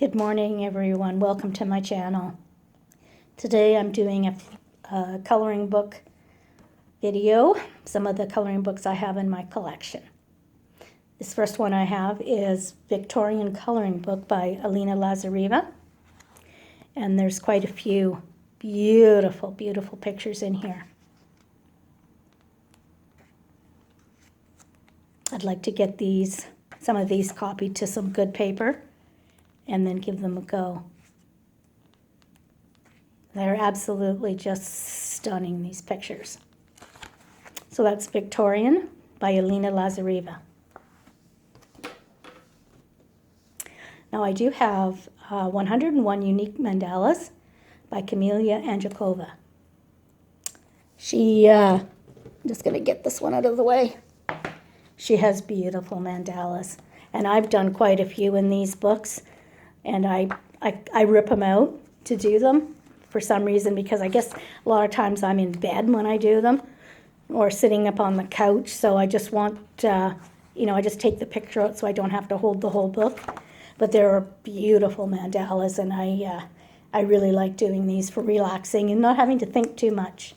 Good morning, everyone. Welcome to my channel. Today I'm doing a coloring book video, some of the coloring books I have in my collection. This first one I have is Victorian Coloring Book by Alina Lazareva. And there's quite a few beautiful, beautiful pictures in here. I'd like to get some of these copied to some good paper and then give them a go. They're absolutely just stunning, these pictures. So that's Victorian by Alina Lazareva. Now I do have 101 Unique Mandalas by Camelia Angelkova. I'm just going to get this one out of the way. She has beautiful mandalas, and I've done quite a few in these books, and I rip them out to do them for some reason, because I guess a lot of times I'm in bed when I do them or sitting up on the couch, so I just want, I just take the picture out so I don't have to hold the whole book. But there are beautiful mandalas, and I really like doing these for relaxing and not having to think too much.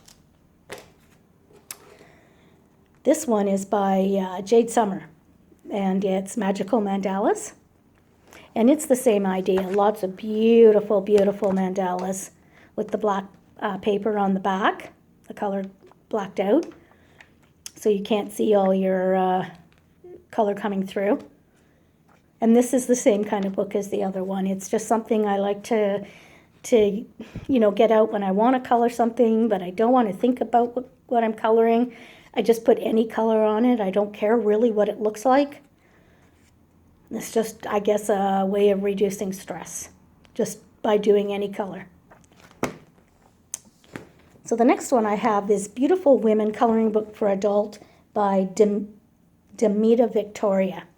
This one is by Jade Summer, and it's Magical Mandalas. And it's the same idea, lots of beautiful, beautiful mandalas with the black paper on the back, the color blacked out, so you can't see all your color coming through. And this is the same kind of book as the other one. It's just something I like to get out when I want to color something, but I don't want to think about what I'm coloring. I just put any color on it. I don't care really what it looks like. It's just, I guess, a way of reducing stress, just by doing any color. So the next one I have is Beautiful Women Coloring Book for Adult by Demita Victoria.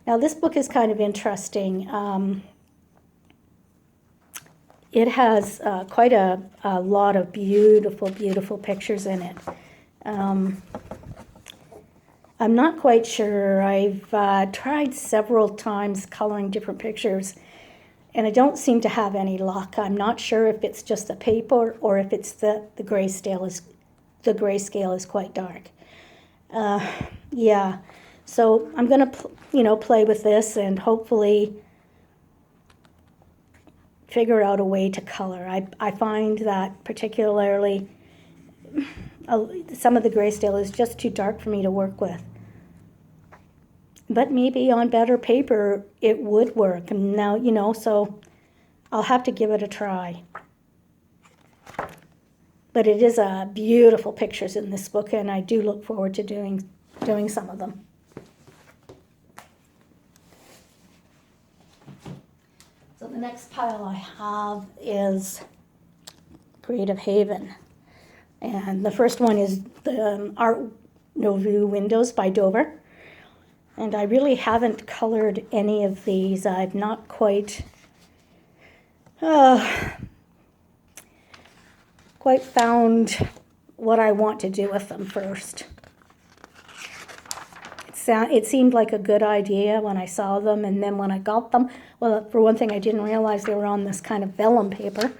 Now this book is kind of interesting. It has quite a lot of beautiful, beautiful pictures in it. I'm not quite sure. I've tried several times coloring different pictures, and I don't seem to have any luck. I'm not sure if it's just the paper or if it's the grayscale is quite dark. Yeah, so I'm gonna play with this and hopefully figure out a way to color. I find that particularly some of the grayscale is just too dark for me to work with. But maybe on better paper it would work. And now, so I'll have to give it a try. But it is beautiful pictures in this book, and I do look forward to doing some of them. So the next pile I have is Creative Haven. And the first one is the Art Nouveau Windows by Dover. And I really haven't colored any of these. I've not quite found what I want to do with them first. It seemed like a good idea when I saw them, and then when I got them, well, for one thing, I didn't realize they were on this kind of vellum paper.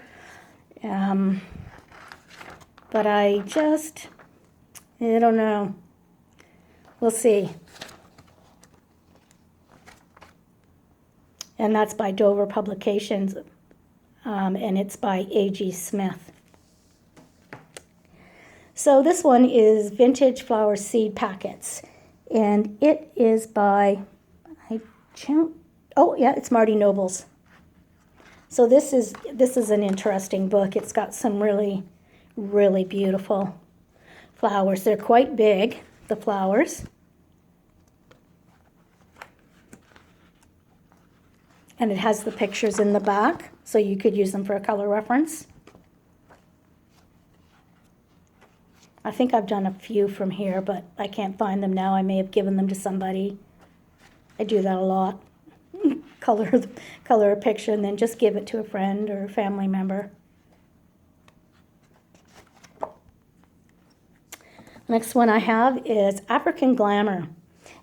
But I don't know. We'll see. And that's by Dover Publications, and it's by A.G. Smith. So this one is Vintage Flower Seed Packets, and it is by, it's Marty Nobles. So this is an interesting book. It's got some really, really beautiful flowers. They're quite big, the flowers. And it has the pictures in the back, so you could use them for a color reference. I think I've done a few from here, but I can't find them now. I may have given them to somebody. I do that a lot. Color a picture and then just give it to a friend or a family member. Next one I have is African Glamour.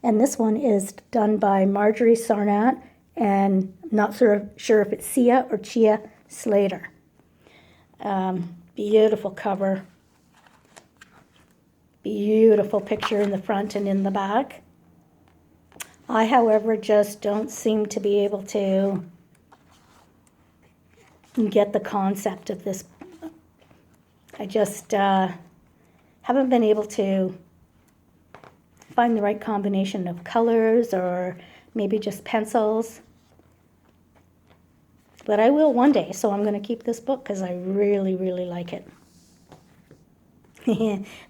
And this one is done by Marjorie Sarnat and I'm not sure if it's Sia or Chia Slater. Beautiful cover. Beautiful picture in the front and in the back. I, however, just don't seem to be able to get the concept of this. I just haven't been able to find the right combination of colors, or maybe just pencils. But I will one day, so I'm going to keep this book because I really, really like it.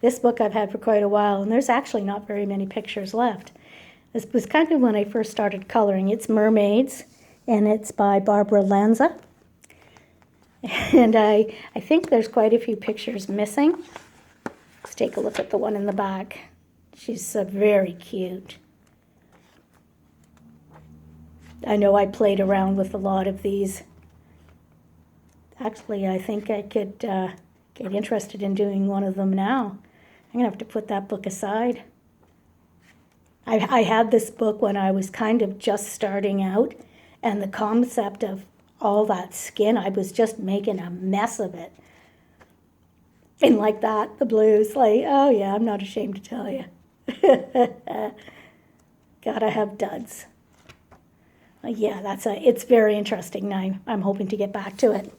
This book I've had for quite a while, and there's actually not very many pictures left. This was kind of when I first started coloring. It's Mermaids, and it's by Barbara Lanza. And I think there's quite a few pictures missing. Let's take a look at the one in the back. She's very cute. I know I played around with a lot of these. Actually, I think I could get interested in doing one of them now. I'm going to have to put that book aside. I had this book when I was kind of just starting out, and the concept of all that skin, I was just making a mess of it. And like that, the blues, like, oh yeah, I'm not ashamed to tell you. Gotta have duds. Yeah, it's very interesting now. I'm hoping to get back to it.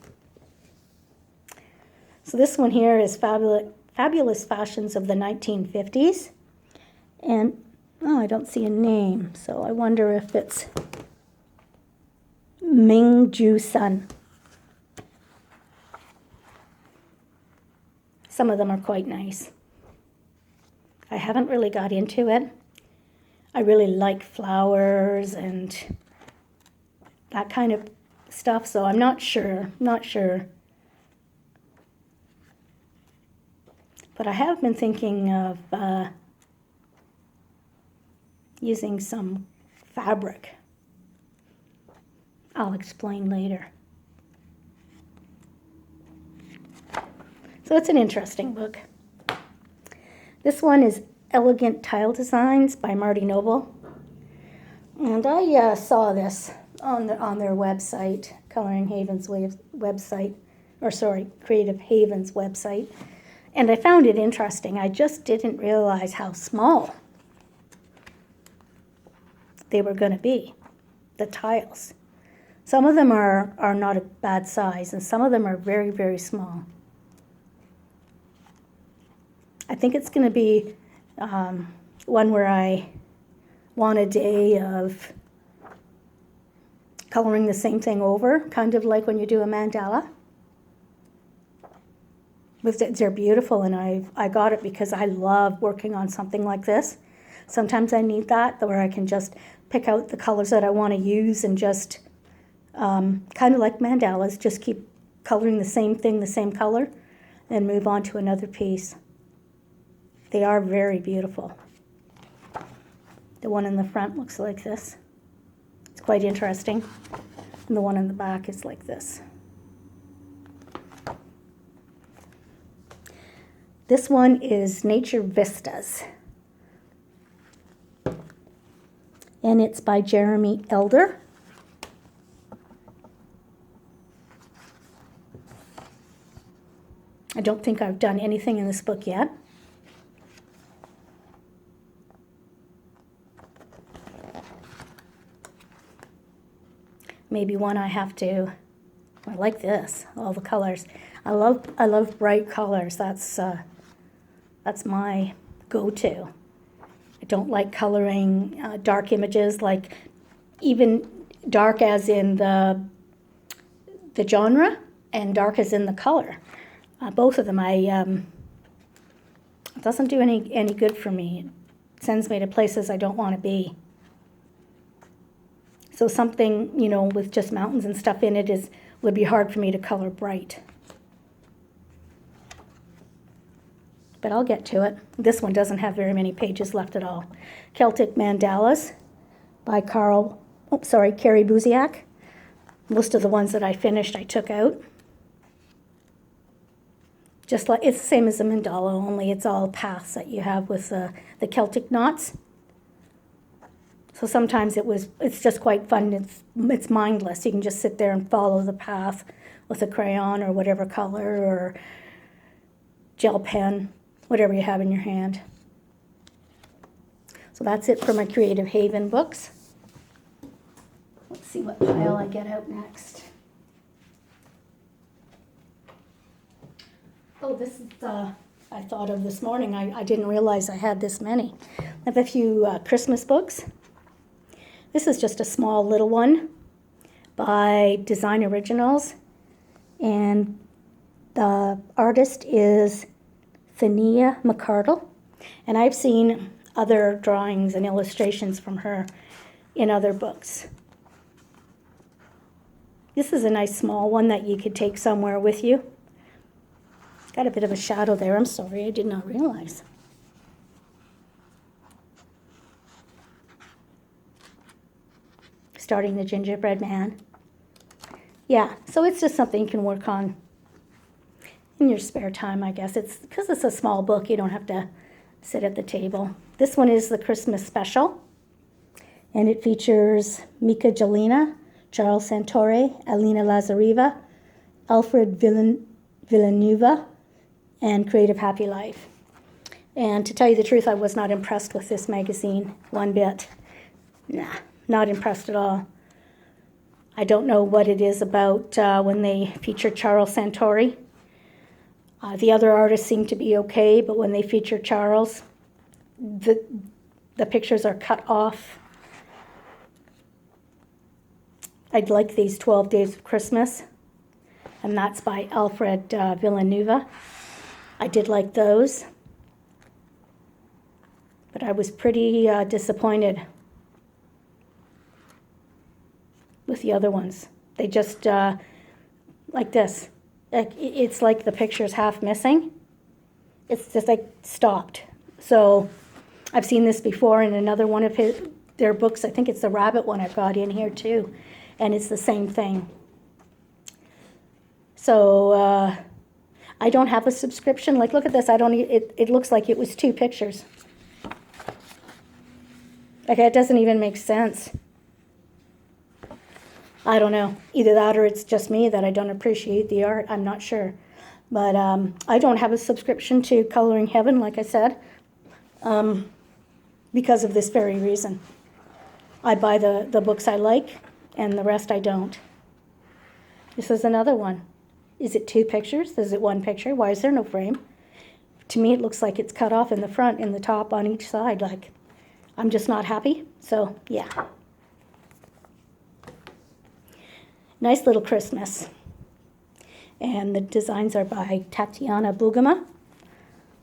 So this one here is Fabulous Fashions of the 1950s. And, I don't see a name, so I wonder if it's Ming Ju Sun. Some of them are quite nice. I haven't really got into it. I really like flowers and that kind of stuff, so I'm not sure. But I have been thinking of using some fabric. I'll explain later. So it's an interesting book. This one is Elegant Tile Designs by Marty Noble. And I saw this on their website, Coloring Haven's website, Creative Haven's website. And I found it interesting. I just didn't realize how small they were going to be, the tiles. Some of them are not a bad size, and some of them are very, very small. I think it's going to be one where I want a day of coloring the same thing over, kind of like when you do a mandala. They're beautiful, and I got it because I love working on something like this. Sometimes I need that, where I can just pick out the colors that I want to use and just, kind of like mandalas, just keep coloring the same thing, the same color, and move on to another piece. They are very beautiful. The one in the front looks like this. It's quite interesting. And the one in the back is like this. This one is Nature Vistas. And it's by Jeremy Elder. I don't think I've done anything in this book yet. Maybe one I have to, I like this, all the colors. I love bright colors. That's my go-to. I don't like coloring dark images, like even dark as in the genre and dark as in the color. Both of them, it doesn't do any good for me. It sends me to places I don't want to be. So something, with just mountains and stuff in it would be hard for me to color bright. But I'll get to it. This one doesn't have very many pages left at all. Celtic Mandalas by Carrie Buziak. Most of the ones that I finished, I took out. Just like, it's the same as a mandala, only it's all paths that you have with the Celtic knots. So sometimes it's just quite fun. It's mindless. You can just sit there and follow the path with a crayon or whatever color or gel pen, whatever you have in your hand. So that's it for my Creative Haven books. Let's see what pile I get out next. Oh, this is, I thought of this morning. I didn't realize I had this many. I have a few Christmas books. This is just a small little one by Design Originals. And the artist is Thania McCardle. And I've seen other drawings and illustrations from her in other books. This is a nice small one that you could take somewhere with you. Got a bit of a shadow there. I'm sorry, I did not realize. Starting the gingerbread man. Yeah, so it's just something you can work on in your spare time, I guess. It's because it's a small book, you don't have to sit at the table. This one is the Christmas Special, and it features Mika Jelena, Charles Santore, Alina Lazareva, Alfred Villanueva, and Creative Happy Life. And to tell you the truth, I was not impressed with this magazine one bit. Nah, not impressed at all. I don't know what it is about when they feature Charles Santore. The other artists seem to be okay, but when they feature Charles, the pictures are cut off. I'd like these 12 Days of Christmas, and that's by Alfred Villanueva. I did like those, but I was pretty disappointed with the other ones. They just, like this. It's like the picture's half missing. It's just like stopped. So I've seen this before in another one of their books. I think it's the rabbit one I've got in here too. And it's the same thing. So I don't have a subscription. Like, look at this. It looks like it was 2 pictures. Like, it doesn't even make sense. I don't know. Either that or it's just me that I don't appreciate the art. I'm not sure. But I don't have a subscription to Coloring Heaven, like I said, because of this very reason. I buy the books I like, and the rest I don't. This is another one. Is it 2 pictures? Is it 1 picture? Why is there no frame? To me, it looks like it's cut off in the front and the top on each side. Like, I'm just not happy. So, yeah. Nice little Christmas. And the designs are by Tatiana Bugima,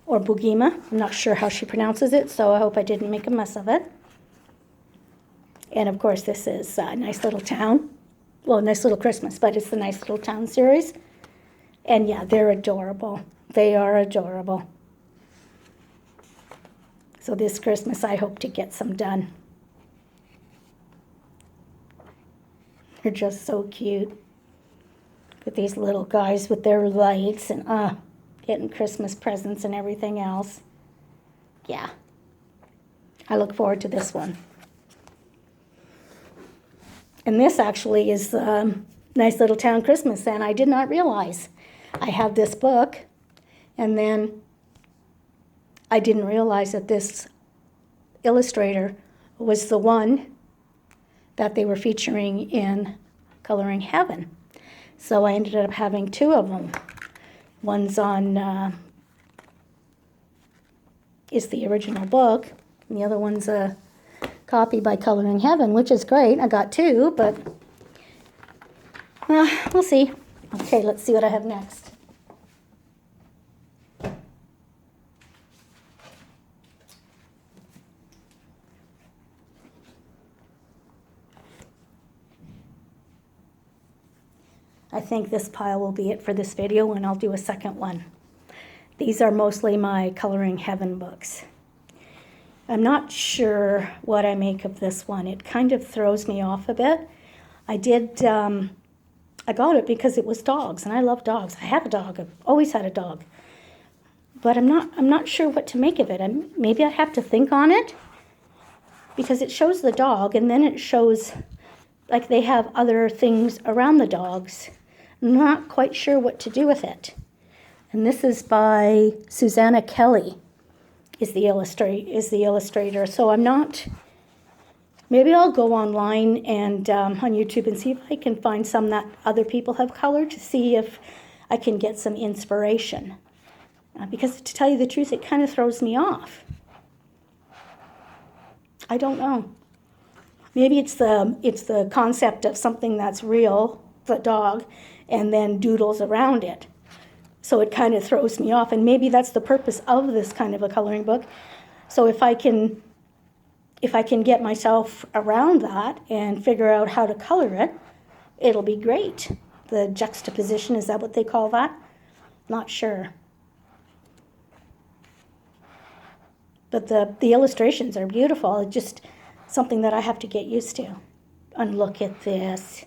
or Bugima. I'm not sure how she pronounces it, so I hope I didn't make a mess of it. And of course, this is a Nice Little Town. Well, Nice Little Christmas, but it's the Nice Little Town series. And yeah, they're adorable. They are adorable. So this Christmas, I hope to get some done. They're just so cute. With these little guys with their lights and getting Christmas presents and everything else. Yeah. I look forward to this one. And this actually is Nice Little Town Christmas, and I did not realize. I have this book, and then I didn't realize that this illustrator was the one that they were featuring in Coloring Heaven. So I ended up having 2 of them. One's on, is the original book, and the other one's a copy by Coloring Heaven, which is great. I got 2, but we'll see. Okay, let's see what I have next. I think this pile will be it for this video, and I'll do a second one. These are mostly my Coloring Heaven books. I'm not sure what I make of this one. It kind of throws me off a bit. I got it because it was dogs, and I love dogs. I have a dog. I've always had a dog. But I'm not sure what to make of it. Maybe I have to think on it. because it shows the dog and then it shows like they have other things around the dogs. Not quite sure what to do with it. And this is by Susanna Kelly, is the illustrator. So I'm not, maybe I'll go online and on YouTube and see if I can find some that other people have colored to see if I can get some inspiration. Because to tell you the truth, it kind of throws me off. I don't know. Maybe it's the concept of something that's real, the dog, and then doodles around it. So it kind of throws me off, and maybe that's the purpose of this kind of a coloring book. So if I can get myself around that and figure out how to color it, it'll be great. The juxtaposition, is that what they call that? Not sure. But the illustrations are beautiful. It's just something that I have to get used to. And look at this.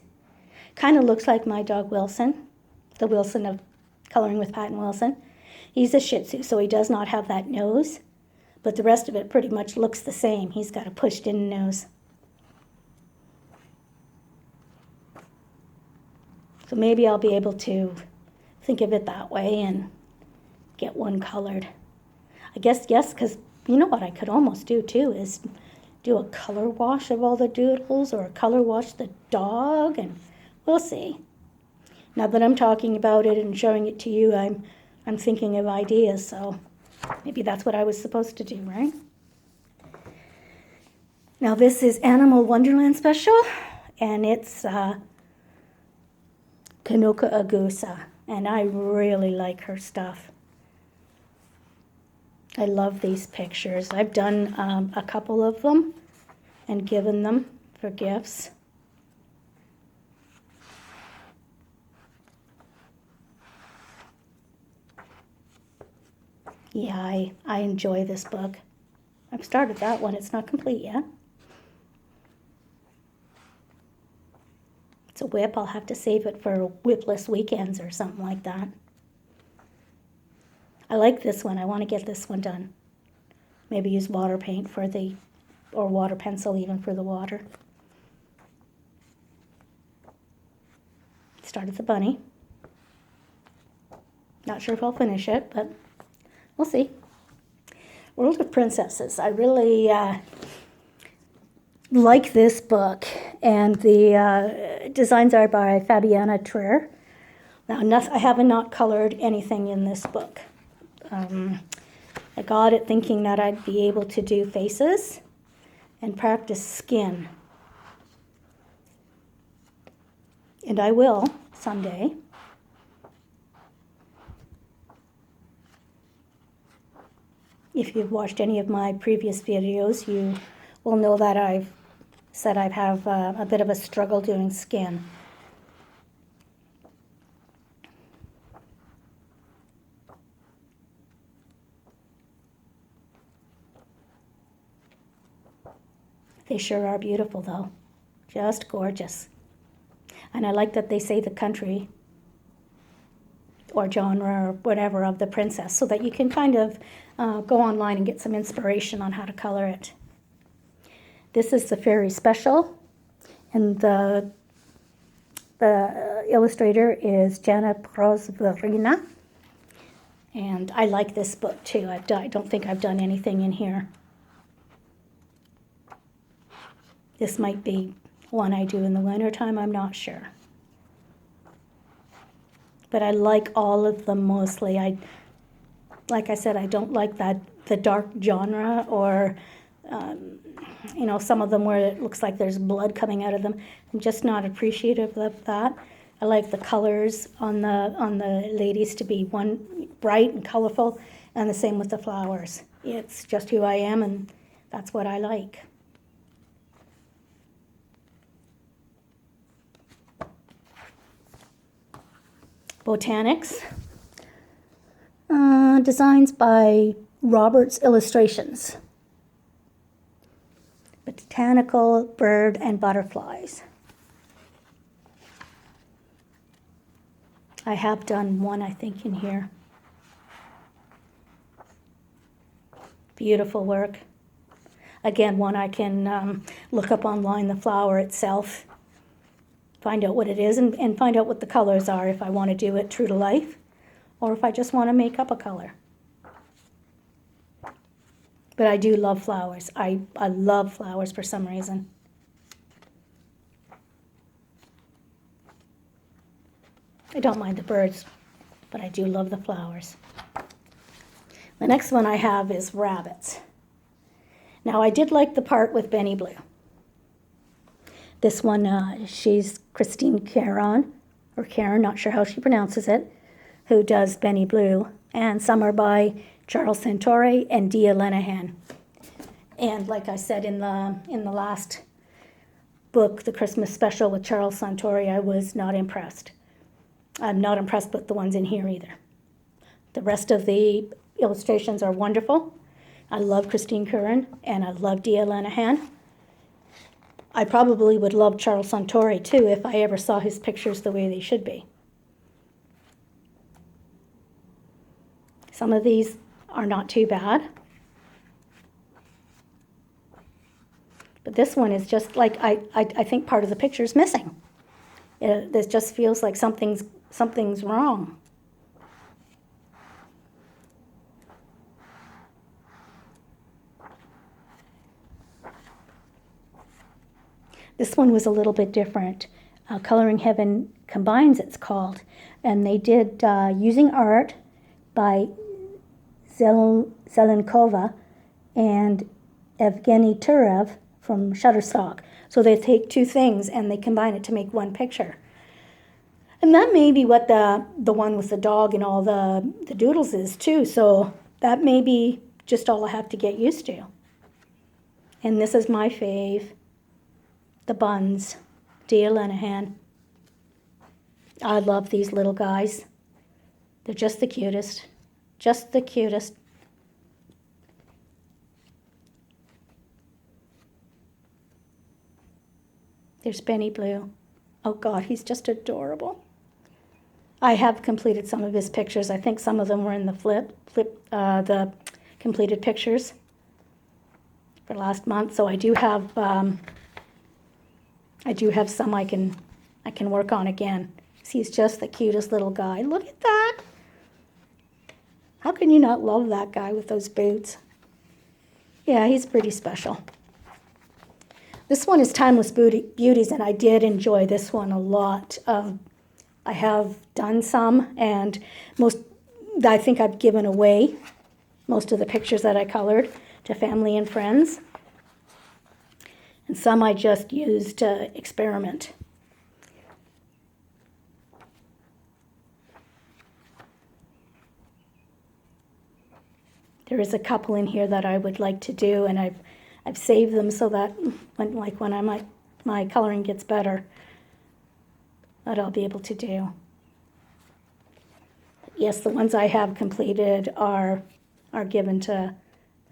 Kind of looks like my dog Wilson, the Wilson of Coloring with Pat and Wilson. He's a Shih Tzu, so he does not have that nose, but the rest of it pretty much looks the same. He's got a pushed-in nose. So maybe I'll be able to think of it that way and get one colored. I guess, yes, because you know what I could almost do too is do a color wash of all the doodles or color wash the dog, and we'll see. Now that I'm talking about it and showing it to you, I'm thinking of ideas, so maybe that's what I was supposed to do, right? Now this is Animal Wonderland Special, and it's Kanuka Agusa, and I really like her stuff. I love these pictures. I've done a couple of them and given them for gifts. Yeah, I enjoy this book. I've started that one. It's not complete yet. It's a whip. I'll have to save it for whipless weekends or something like that. I like this one. I want to get this one done. Maybe use water paint for or water pencil even for the water. Started the bunny. Not sure if I'll finish it, but we'll see. World of Princesses. I really like this book, and the designs are by Fabiana Trier. Now, I have not colored anything in this book. I got it thinking that I'd be able to do faces and practice skin. And I will someday. If you've watched any of my previous videos, you will know that I've said I have a bit of a struggle doing skin. They sure are beautiful, though. Just gorgeous. And I like that they say the country or genre or whatever of the princess, so that you can kind of go online and get some inspiration on how to color it. This is the Ferry Special, and the illustrator is Jana Prozverina. And I like this book too. I don't think I've done anything in here. This might be one I do in the wintertime, I'm not sure. But I like all of them mostly. Like I said, I don't like the dark genre or, some of them where it looks like there's blood coming out of them. I'm just not appreciative of that. I like the colors on the ladies to be one bright and colorful, and the same with the flowers. It's just who I am, and that's what I like. Botanics. Designs by Roberts Illustrations. Botanical bird and butterflies. I have done one, I think, in here. Beautiful work. Again, one I can look up online, the flower itself, find out what it is, and find out what the colors are if I want to do it true to life, or if I just want to make up a color. But I do love flowers. I love flowers for some reason. I don't mind the birds, but I do love the flowers. The next one I have is rabbits. Now, I did like the part with Benny Blue. This one, she's Christine Caron, or Karen, not sure how she pronounces it, who does Benny Blue. And some are by Charles Santore and Dia Lenahan. And like I said in the last book, The Christmas Special with Charles Santore, I was not impressed. I'm not impressed with the ones in here either. The rest of the illustrations are wonderful. I love Christine Curran and I love Dia Lenahan. I probably would love Charles Santore too if I ever saw his pictures the way they should be. Some of these are not too bad. But this one is just like, I think part of the picture is missing. This just feels like something's wrong. This one was a little bit different. Coloring Heaven Combines, it's called. And they did Using Art by Zelenkova and Evgeny Turev from Shutterstock. So they take two things and they combine it to make one picture. And that may be what the one with the dog and all the doodles is too. So that may be just all I have to get used to. And this is my fave, the buns, Dia Lenahan. I love these little guys. They're just the cutest. Just the cutest. There's Benny Blue. Oh God, he's just adorable. I have completed some of his pictures. I think some of them were in the the completed pictures for last month. So I do have some I can work on again. He's just the cutest little guy. Look at that. How can you not love that guy with those boots? Yeah, he's pretty special. This one is Timeless Beauties, and I did enjoy this one a lot. I have done some, and I think I've given away most of the pictures that I colored to family and friends. And some I just used to experiment. There is a couple in here that I would like to do, and I've saved them so that when my coloring gets better, that I'll be able to do. Yes, the ones I have completed are given to,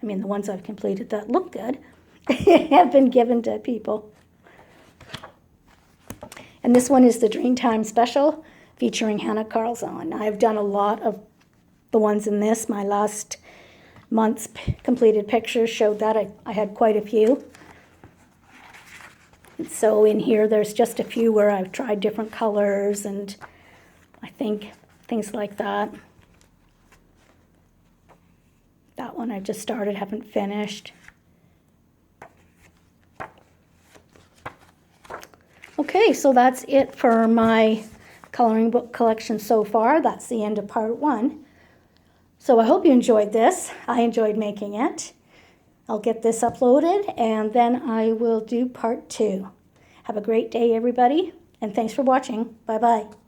the ones I've completed that look good have been given to people. And this one is the Dreamtime Special featuring Hannah Carlzon. I've done a lot of the ones in this. My last month's completed pictures showed that I had quite a few. And so in here there's just a few where I've tried different colors and I think things like that. That one I just started, haven't finished. Okay, so that's it for my coloring book collection so far. That's the end of part 1. So I hope you enjoyed this. I enjoyed making it. I'll get this uploaded and then I will do part 2. Have a great day, everybody, and thanks for watching. Bye-bye.